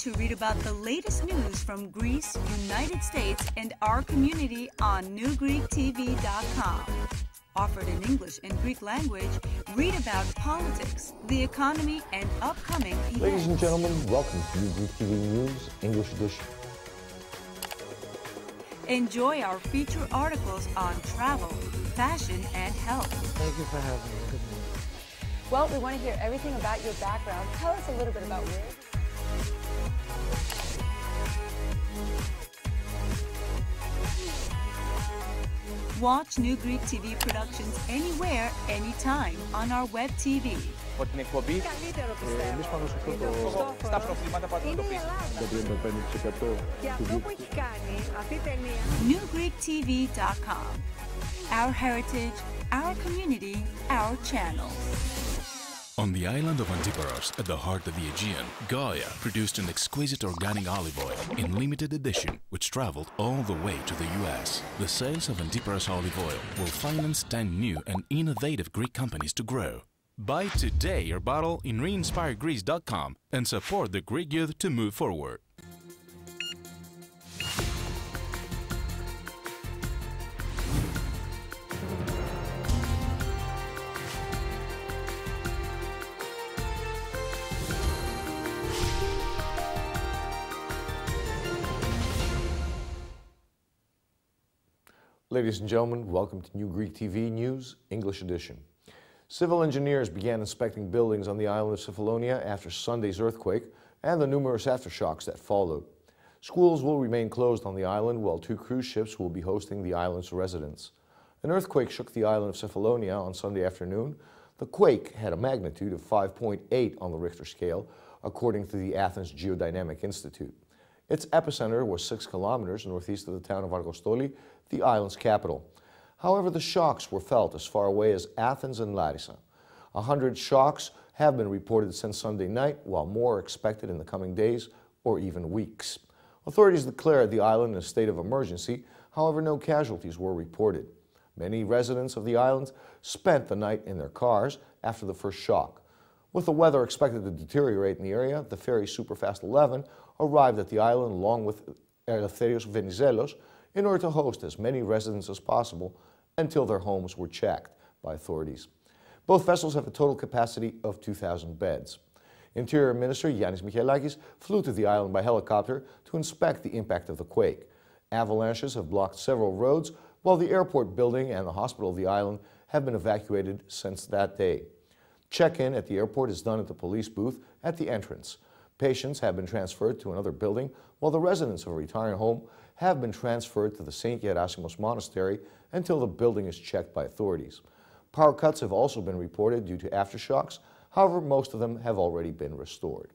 to read about the latest news from Greece, United States, and our community on newgreektv.com. Offered in English and Greek language, read about politics, the economy, and upcoming events. Ladies and gentlemen, welcome to New Greek TV News, English edition. Enjoy our feature articles on travel, fashion, and health. Thank you for having me. Good morning. Well, we want to hear everything about your background. Tell us a little bit about you. Watch New Greek TV productions anywhere, anytime on our web TV. Από την εκπομπή, Εμείς πάνω σε αυτό στα προβλήματα που αντιμετωπίζουμε. το 35% Και αυτό που έχει κάνει αυτή η ταινία. newgreektv.com. Our heritage, our community, our channel. On the island of Antiparos, at the heart of the Aegean, Gaia produced an exquisite organic olive oil in limited edition, which traveled all the way to the US. The sales of Antiparos olive oil will finance 10 new and innovative Greek companies to grow. Buy today your bottle in reinspiregreece.com and support the Greek youth to move forward. Ladies and gentlemen, welcome to New Greek TV News, English edition. Civil engineers began inspecting buildings on the island of Cephalonia after Sunday's earthquake and the numerous aftershocks that followed. Schools will remain closed on the island while 2 cruise ships will be hosting the island's residents. An earthquake shook the island of Cephalonia on Sunday afternoon. The quake had a magnitude of 5.8 on the Richter scale, according to the Athens Geodynamic Institute. Its epicenter was 6 kilometers northeast of the town of Argostoli, the island's capital. However, the shocks were felt as far away as Athens and Larissa. 100 shocks have been reported since Sunday night, while more are expected in the coming days or even weeks. Authorities declared the island in a state of emergency. However, no casualties were reported. Many residents of the island spent the night in their cars after the first shock. With the weather expected to deteriorate in the area, the ferry Superfast 11 arrived at the island along with Eleftherios Venizelos in order to host as many residents as possible until their homes were checked by authorities. Both vessels have a total capacity of 2,000 beds. Interior Minister Yannis Michalakis flew to the island by helicopter to inspect the impact of the quake. Avalanches have blocked several roads, while the airport building and the hospital of the island have been evacuated since that day. Check-in at the airport is done at the police booth at the entrance. Patients have been transferred to another building, while the residents of a retirement home have been transferred to the St. Gerasimos Monastery until the building is checked by authorities. Power cuts have also been reported due to aftershocks. However, most of them have already been restored.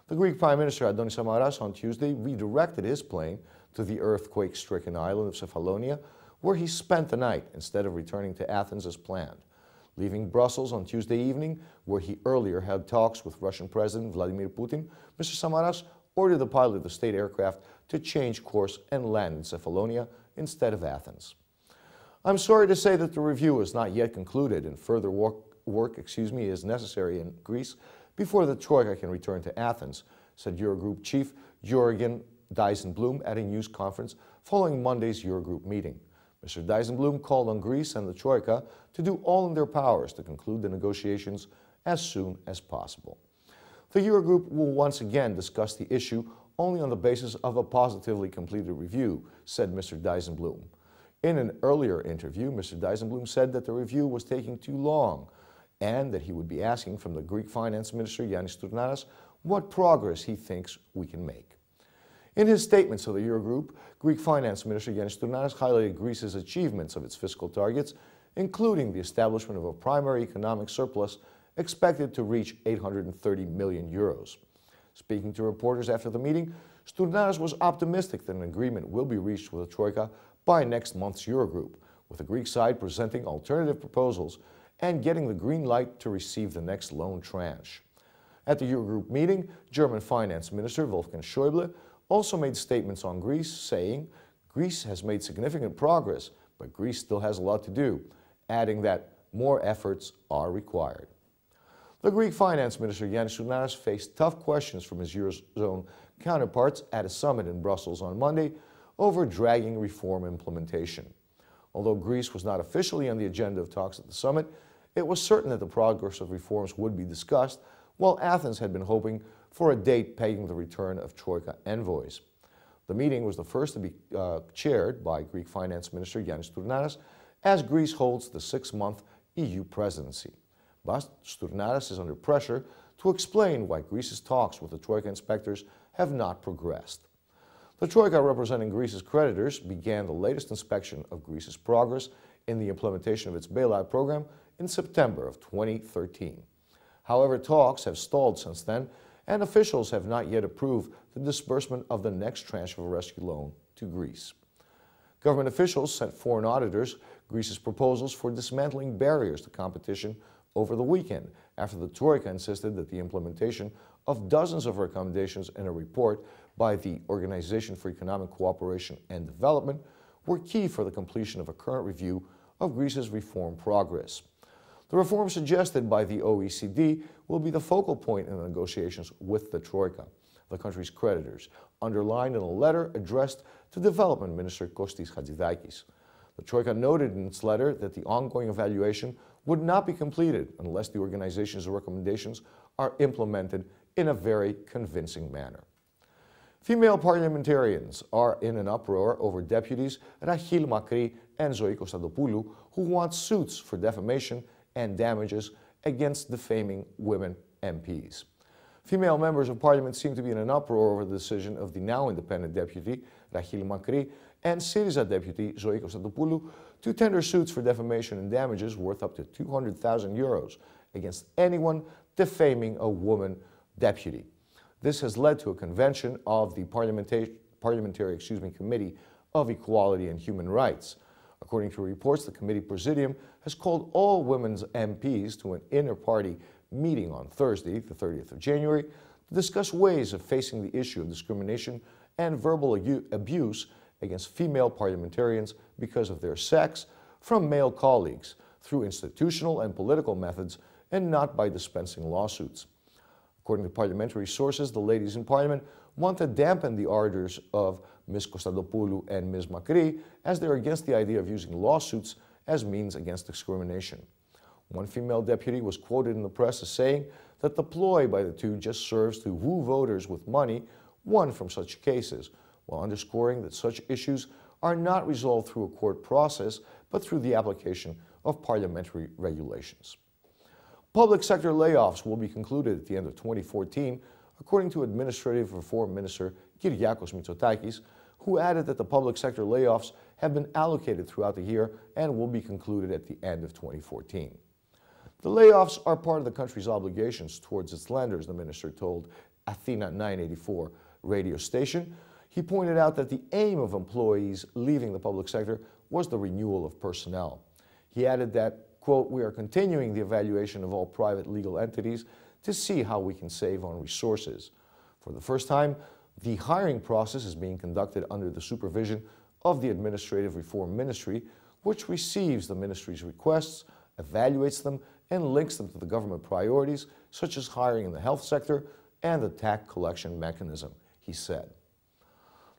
The Greek Prime Minister Samaras on Tuesday redirected his plane to the earthquake-stricken island of Cephalonia, where he spent the night instead of returning to Athens as planned. Leaving Brussels on Tuesday evening, where he earlier had talks with Russian President Vladimir Putin, Mr. Samaras ordered the pilot of the state aircraft to change course and land in Cephalonia instead of Athens. I'm sorry to say that the review is not yet concluded and further work is necessary in Greece before the Troika can return to Athens, said Eurogroup chief Dijsselbloem at a news conference following Monday's Eurogroup meeting. Mr. Dijsselbloem called on Greece and the Troika to do all in their powers to conclude the negotiations as soon as possible. The Eurogroup will once again discuss the issue only on the basis of a positively completed review, said Mr. Dijsselbloem. In an earlier interview, Mr. Dijsselbloem said that the review was taking too long and that he would be asking from the Greek Finance Minister Yannis Stournaras what progress he thinks we can make. In his statements to the Eurogroup, Greek Finance Minister Yannis Stournaras highlighted Greece's achievements of its fiscal targets, including the establishment of a primary economic surplus expected to reach 830 million euros. Speaking to reporters after the meeting, Stournaras was optimistic that an agreement will be reached with the Troika by next month's Eurogroup, with the Greek side presenting alternative proposals and getting the green light to receive the next loan tranche. At the Eurogroup meeting, German Finance Minister Wolfgang Schäuble also made statements on Greece, saying Greece has made significant progress, but Greece still has a lot to do, adding that more efforts are required. The Greek finance minister Yanis Stournaras faced tough questions from his Eurozone counterparts at a summit in Brussels on Monday over dragging reform implementation. Although Greece was not officially on the agenda of talks at the summit, it was certain that the progress of reforms would be discussed, while Athens had been hoping for a date pegging the return of Troika envoys. The meeting was the first to be chaired by Greek Finance Minister Yanis Stournaras, as Greece holds the 6-month EU presidency. But Stournaras is under pressure to explain why Greece's talks with the Troika inspectors have not progressed. The Troika, representing Greece's creditors, began the latest inspection of Greece's progress in the implementation of its bailout program in September of 2013. However, talks have stalled since then, and officials have not yet approved the disbursement of the next tranche of a rescue loan to Greece. Government officials sent foreign auditors Greece's proposals for dismantling barriers to competition over the weekend, after the Troika insisted that the implementation of dozens of recommendations in a report by the Organization for Economic Cooperation and Development were key for the completion of a current review of Greece's reform progress. The reforms suggested by the OECD will be the focal point in the negotiations with the Troika, the country's creditors, underlined in a letter addressed to Development Minister Kostis Hatzidakis. The Troika noted in its letter that the ongoing evaluation would not be completed unless the organization's recommendations are implemented in a very convincing manner. Female parliamentarians are in an uproar over deputies Rahil Makri and Zoe Konstantopoulou, who want suits for defamation and damages against defaming women MPs. Female members of parliament seem to be in an uproar over the decision of the now independent deputy Rahil Makri and Syriza deputy Zoe Konstantopoulou to tender suits for defamation and damages worth up to 200,000 euros against anyone defaming a woman deputy. This has led to a convention of the Parliamentary Committee of Equality and Human Rights. According to reports, the committee presidium has called all women's MPs to an inter-party meeting on Thursday, the 30th of January, to discuss ways of facing the issue of discrimination and verbal abuse against female parliamentarians because of their sex from male colleagues through institutional and political methods and not by dispensing lawsuits. According to parliamentary sources, the ladies in parliament want to dampen the ardors of Ms. Konstantopoulou and Ms. Makri, as they're against the idea of using lawsuits as means against discrimination. One female deputy was quoted in the press as saying that the ploy by the two just serves to woo voters with money won from such cases, while underscoring that such issues are not resolved through a court process, but through the application of parliamentary regulations. Public sector layoffs will be concluded at the end of 2014, according to Administrative Reform Minister Kyriakos Mitsotakis, who added that the public sector layoffs have been allocated throughout the year and will be concluded at the end of 2014. The layoffs are part of the country's obligations towards its lenders, the minister told Athena 984 radio station. He pointed out that the aim of employees leaving the public sector was the renewal of personnel. He added that, quote, "We are continuing the evaluation of all private legal entities to see how we can save on resources. For the first time, the hiring process is being conducted under the supervision of the Administrative Reform Ministry, which receives the ministry's requests, evaluates them, and links them to the government priorities, such as hiring in the health sector and the tax collection mechanism," he said.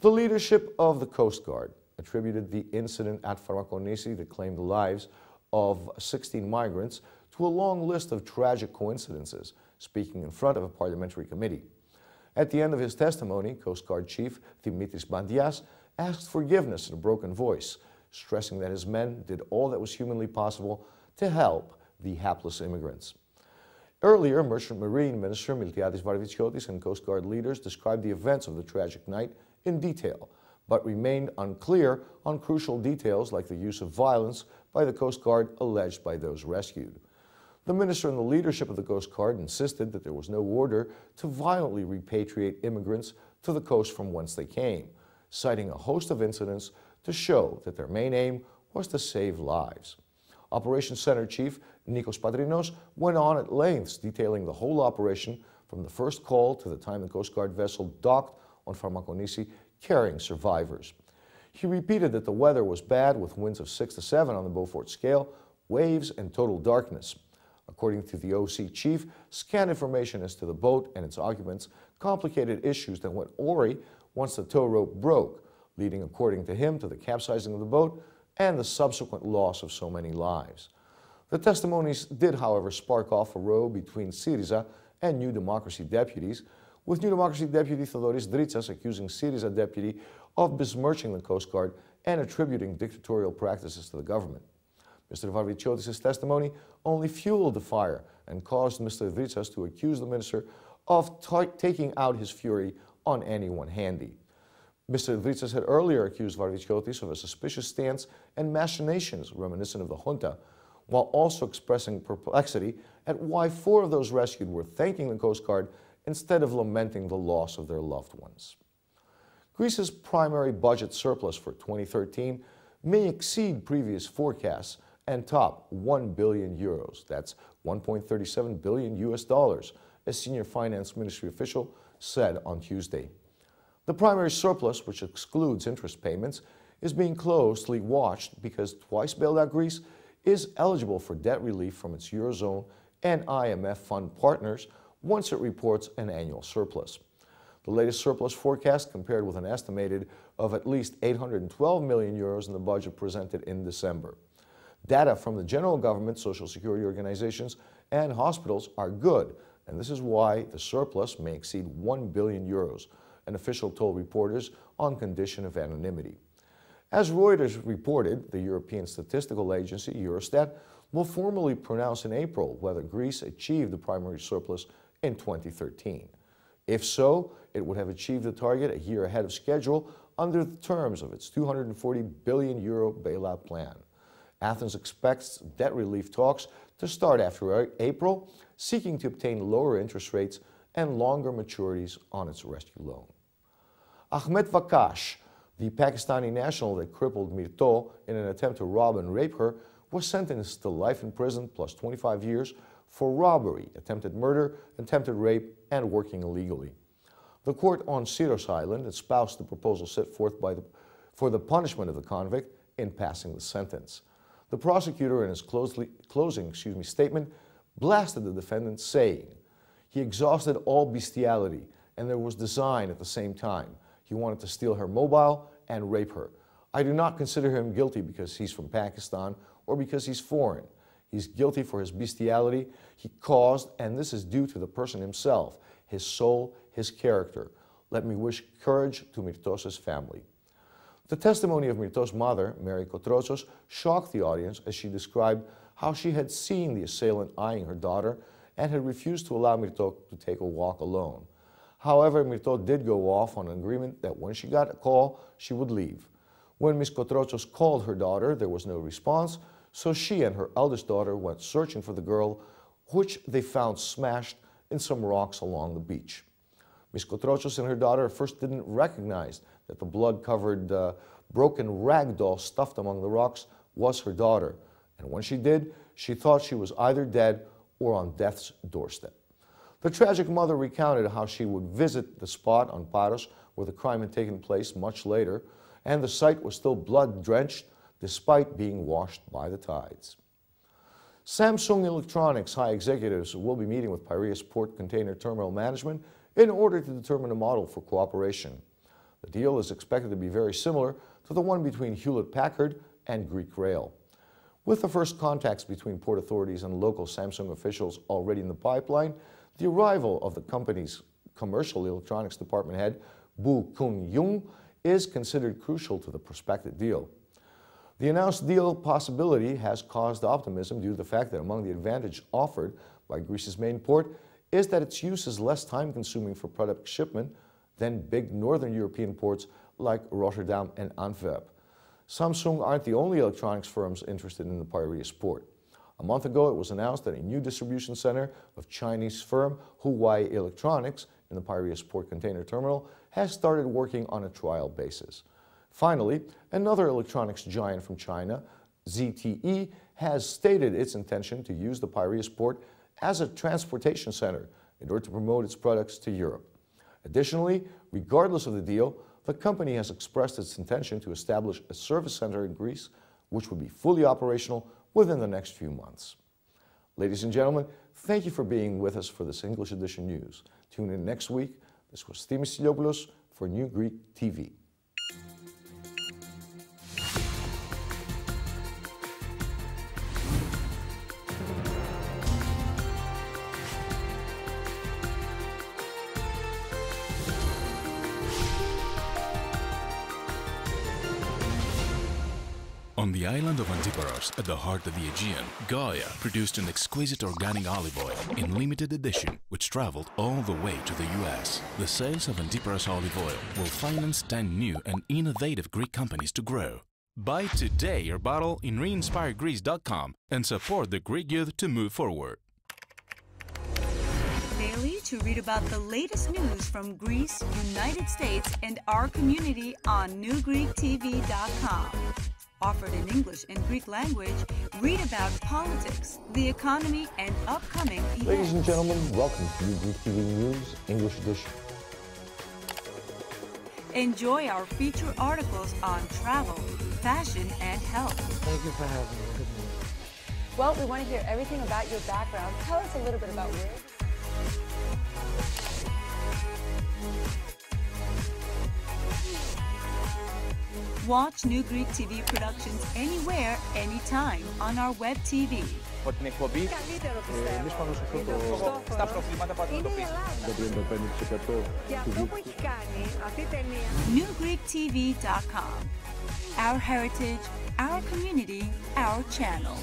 The leadership of the Coast Guard attributed the incident at Farmakonisi that claimed the lives of 16 migrants to a long list of tragic coincidences, speaking in front of a parliamentary committee. At the end of his testimony, Coast Guard Chief Dimitris Bandias asked forgiveness in a broken voice, stressing that his men did all that was humanly possible to help the hapless immigrants. Earlier, Merchant Marine Minister Miltiadis Varvitsiotis and Coast Guard leaders described the events of the tragic night in detail, but remained unclear on crucial details like the use of violence by the Coast Guard alleged by those rescued. The minister and the leadership of the Coast Guard insisted that there was no order to violently repatriate immigrants to the coast from whence they came, citing a host of incidents to show that their main aim was to save lives. Operations Center Chief Nikos Patrinos went on at lengths detailing the whole operation from the first call to the time the Coast Guard vessel docked on Farmakonisi carrying survivors. He repeated that the weather was bad with winds of 6 to 7 on the Beaufort scale, waves, and total darkness. According to the OC chief, scant information as to the boat and its occupants complicated issues that went awry once the tow rope broke, leading, according to him, to the capsizing of the boat and the subsequent loss of so many lives. The testimonies did, however, spark off a row between Syriza and New Democracy deputies, with New Democracy deputy Theodoris Dritsas accusing Syriza deputy of besmirching the Coast Guard and attributing dictatorial practices to the government. Mr. Varviciotis' testimony only fueled the fire and caused Mr. Dritsas to accuse the minister of taking out his fury on anyone handy. Mr. Dritsas had earlier accused Varviciotis of a suspicious stance and machinations reminiscent of the junta, while also expressing perplexity at why 4 of those rescued were thanking the Coast Guard instead of lamenting the loss of their loved ones. Greece's primary budget surplus for 2013 may exceed previous forecasts and top 1 billion euros. That's 1.37 billion US dollars, a senior finance ministry official said on Tuesday. The primary surplus, which excludes interest payments, is being closely watched because twice bailed out Greece is eligible for debt relief from its Eurozone and IMF fund partners once it reports an annual surplus. The latest surplus forecast compared with an estimated of at least 812 million euros in the budget presented in December. Data from the general government, social security organizations, and hospitals are good, and this is why the surplus may exceed 1 billion euros, an official told reporters on condition of anonymity. As Reuters reported, the European Statistical Agency, Eurostat, will formally pronounce in April whether Greece achieved the primary surplus in 2013. If so, it would have achieved the target a year ahead of schedule under the terms of its 240 billion euro bailout plan. Athens expects debt relief talks to start after April, seeking to obtain lower interest rates and longer maturities on its rescue loan. Ahmed Vakash, the Pakistani national that crippled Myrto in an attempt to rob and rape her, was sentenced to life in prison plus 25 years for robbery, attempted murder, attempted rape, and working illegally. The court on Syros Island espoused the proposal set forth for the punishment of the convict in passing the sentence. The prosecutor, in his closing statement, blasted the defendant, saying, "He exhausted all bestiality, and there was design at the same time. He wanted to steal her mobile and rape her. I do not consider him guilty because he's from Pakistan or because he's foreign. He's guilty for his bestiality he caused, and this is due to the person himself, his soul, his character. Let me wish courage to Myrtos' family." The testimony of Myrtos' mother, Mary Kotrotsos, shocked the audience as she described how she had seen the assailant eyeing her daughter and had refused to allow Myrto to take a walk alone. However, Myrto did go off on an agreement that when she got a call, she would leave. When Ms. Kotrotsos called her daughter, there was no response, so she and her eldest daughter went searching for the girl, which they found smashed in some rocks along the beach. Ms. Kotrotsos and her daughter at first didn't recognize that the blood-covered, broken rag doll stuffed among the rocks was her daughter, and when she did, she thought she was either dead or on death's doorstep. The tragic mother recounted how she would visit the spot on Piraeus where the crime had taken place much later, and the site was still blood-drenched despite being washed by the tides. Samsung Electronics high executives will be meeting with Piraeus Port Container Terminal Management in order to determine a model for cooperation. The deal is expected to be very similar to the one between Hewlett-Packard and Greek Rail. With the first contacts between port authorities and local Samsung officials already in the pipeline, the arrival of the company's commercial electronics department head, Bu Kun-young, is considered crucial to the prospective deal. The announced deal possibility has caused optimism due to the fact that among the advantages offered by Greece's main port is that its use is less time-consuming for product shipment than big northern European ports like Rotterdam and Antwerp. Samsung aren't the only electronics firms interested in the Piraeus port. A month ago, it was announced that a new distribution center of Chinese firm Huawei Electronics in the Piraeus Port Container Terminal has started working on a trial basis. Finally, another electronics giant from China, ZTE, has stated its intention to use the Piraeus port as a transportation center in order to promote its products to Europe. Additionally, regardless of the deal, the company has expressed its intention to establish a service center in Greece, which would be fully operational within the next few months. Ladies and gentlemen, thank you for being with us for this English edition news. Tune in next week. This was Dijsselbloem for New Greek TV. On the island of Antiparos, at the heart of the Aegean, Gaia produced an exquisite organic olive oil in limited edition, which traveled all the way to the US. The sales of Antiparos olive oil will finance 10 new and innovative Greek companies to grow. Buy today your bottle in reinspiregreece.com and support the Greek youth to move forward. Daily to read about the latest news from Greece, United States, and our community on newgreektv.com. Offered in English and Greek language, read about politics, the economy, and upcoming events. Ladies and gentlemen, welcome to New Greek TV News, English edition. Enjoy our feature articles on travel, fashion, and health. Thank you for having me. Good morning. Well, we want to hear everything about your background. Tell us a little bit about where. Watch New Greek TV productions anywhere, anytime on our web TV. Από την εκπομπή Εμείς πάνω σε αυτό το στα προβλήματα που αντιμετωπίζουμε. το 35% Και αυτό που έχει κάνει αυτή η ταινία. newgreektv.com. Our heritage, our community, our channel.